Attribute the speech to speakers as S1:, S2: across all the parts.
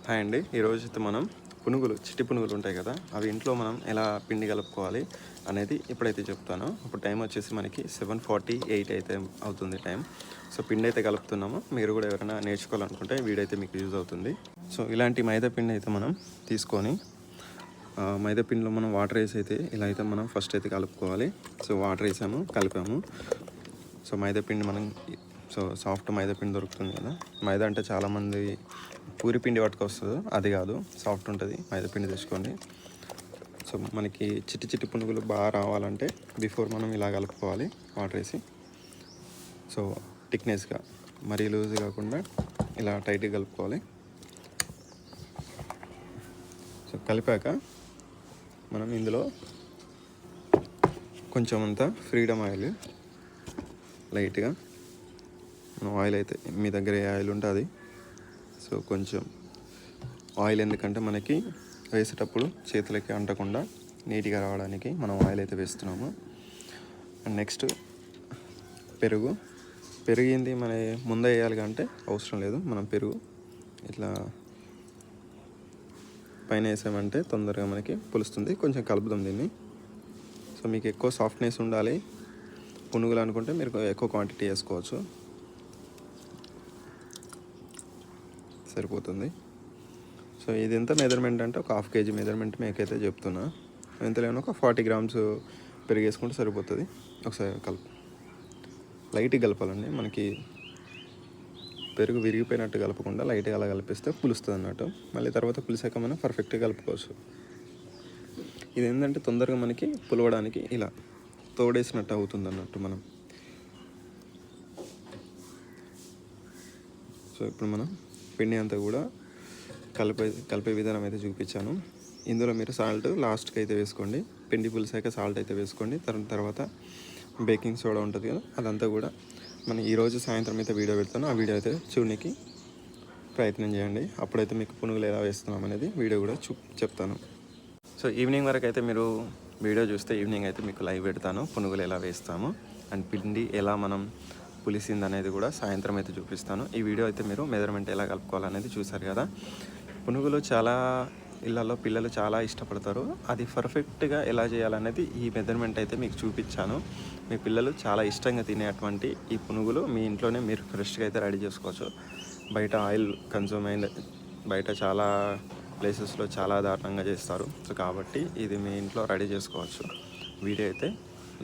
S1: Hi అండి. ఈరోజు అయితే మనం పునుగులు, చిట్టి పునుగులు ఉంటాయి కదా, అవి ఇంట్లో మనం ఎలా పిండి కలుపుకోవాలి అనేది ఇప్పుడైతే చెప్తాను. ఇప్పుడు టైం వచ్చేసి మనకి 7:48 అయితే అవుతుంది టైం. సో పిండి అయితే కలుపుతున్నాము. మీరు కూడా ఎవరైనా నేర్చుకోవాలనుకుంటే వీడియో అయితే మీకు యూజ్ అవుతుంది. సో ఇలాంటి మైదా పిండి అయితే మనం తీసుకొని మైదా పిండిలో మనం వాటర్ వేసి అయితే ఇలా అయితే మనం ఫస్ట్ అయితే కలుపుకోవాలి. సో వాటర్ వేసాము, కలిపాము. సో మైదా పిండి మనం సాఫ్ట్ మైదా పిండి దొరుకుతుంది కదా, మైదా అంటే చాలామంది పూరి పిండి పట్టుకొస్తుంది, అది కాదు, సాఫ్ట్ ఉంటుంది. మైదా పిండి తెచ్చుకోండి. సో మనకి చిట్టి చిట్టి పునుగులు బాగా రావాలంటే బిఫోర్ మనం ఇలా కలుపుకోవాలి వాటర్ వేసి. సో థిక్నెస్గా, మరీ లూజ్ కాకుండా ఇలా టైట్గా కలుపుకోవాలి. సో కలిపాక మనం ఇందులో కొంచెం అంతా ఫ్రీడమ్ ఆయిల్ లైట్గా, మనం ఆయిల్ అయితే మీ దగ్గర ఏ ఆయిల్ ఉంటే అది. సో కొంచెం ఆయిల్, ఎందుకంటే మనకి వేసేటప్పుడు చేతులకి అంటకుండా నీట్గా రావడానికి మనం ఆయిల్ అయితే వేస్తున్నాము. అండ్ నెక్స్ట్ పెరిగింది మన ముందే వేయాలి అంటే అవసరం లేదు. మనం పెరుగు ఇట్లా పైన వేసామంటే తొందరగా మనకి పులుస్తుంది. కొంచెం కలుపుదాం దీన్ని. సో మీకు ఎక్కువ సాఫ్ట్నెస్ ఉండాలి పునుగులు అనుకుంటే మీరు ఎక్కువ క్వాంటిటీ వేసుకోవచ్చు, సరిపోతుంది. సో ఇది ఎంత మెజర్మెంట్ అంటే ఒక 1/2 kg మెజర్మెంట్ మీకైతే చెప్తున్నా. ఎంత లేని ఒక 40 grams పెరిగేసుకుంటే సరిపోతుంది. ఒకసారి లైట్గా కలపాలండి. మనకి పెరుగు విరిగిపోయినట్టు కలపకుండా లైట్గా అలా కలిపిస్తే పులుస్తుంది అన్నట్టు. మళ్ళీ తర్వాత పులిసాక మనం పర్ఫెక్ట్గా కలుపుకోవచ్చు. ఇది ఏంటంటే తొందరగా మనకి పులవడానికి ఇలా తోడేసినట్టు అవుతుంది అన్నట్టు మనం. సో ఇప్పుడు మనం పిండి అంతా కూడా కలిపే విధానం అయితే చూపించాను. ఇందులో మీరు సాల్ట్ లాస్ట్కి అయితే వేసుకోండి. పిండి పులిసాక సాల్ట్ అయితే వేసుకోండి. తర్వాత బేకింగ్ సోడా ఉంటుంది కదా, అదంతా కూడా మనం ఈరోజు సాయంత్రం అయితే వీడియో పెడతాను. ఆ వీడియో అయితే చూడడానికి ప్రయత్నం చేయండి. అప్పుడైతే మీకు పునుగులు ఎలా వేస్తున్నాం అనేది వీడియో కూడా చెప్తాను. సో ఈవినింగ్ వరకు అయితే మీరు వీడియో చూస్తే ఈవినింగ్ అయితే మీకు లైవ్ పెడతాను, పునుగులు ఎలా వేస్తాము అండ్ పిండి ఎలా మనం పులిసింది అనేది కూడా సాయంత్రం అయితే చూపిస్తాను. ఈ వీడియో అయితే మీరు మెజర్మెంట్ ఎలా కలుపుకోవాలనేది చూసారు కదా. పునుగులు చాలా ఇళ్ళల్లో పిల్లలు చాలా ఇష్టపడతారు. అది పర్ఫెక్ట్గా ఎలా చేయాలనేది ఈ మెజర్మెంట్ అయితే మీకు చూపించాను. మీ పిల్లలు చాలా ఇష్టంగా తినేటువంటి ఈ పునుగులు మీ ఇంట్లోనే మీరు ఫ్రెష్గా అయితే రెడీ చేసుకోవచ్చు. బయట ఆయిల్ కన్జ్యూమ్ అయింది, బయట చాలా ప్లేసెస్లో చాలా దారుణంగా చేస్తారు. సో కాబట్టి ఇది మీ ఇంట్లో రెడీ చేసుకోవచ్చు. వీడియో అయితే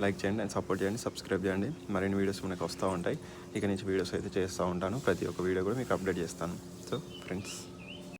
S1: లైక్ చేయండి అండ్ సపోర్ట్ చేయండి, సబ్స్క్రైబ్ చేయండి. మరిన్ని వీడియోస్ మనకు వస్తూ ఉంటాయి. ఇక నుంచి వీడియోస్ అయితే చేస్తూ ఉంటాను. ప్రతి ఒక్క వీడియో కూడా మీకు అప్డేట్ చేస్తాను. So friends.